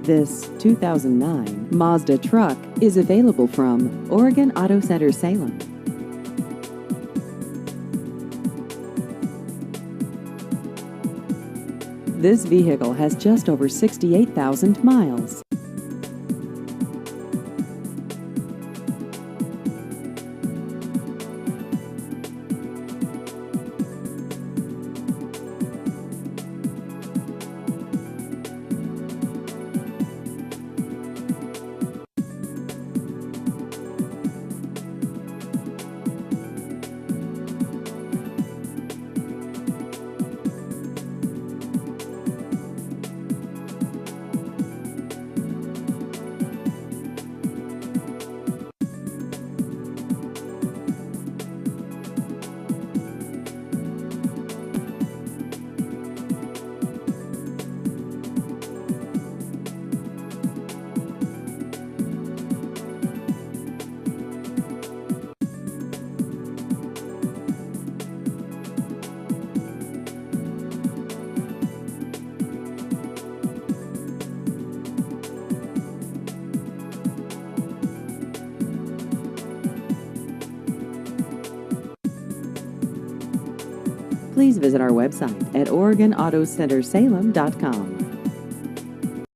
This 2009 Mazda truck is available from Oregon Auto Center Salem. This vehicle has just over 68,000 miles. Please visit our website at OregonAutoCenterSalem.com.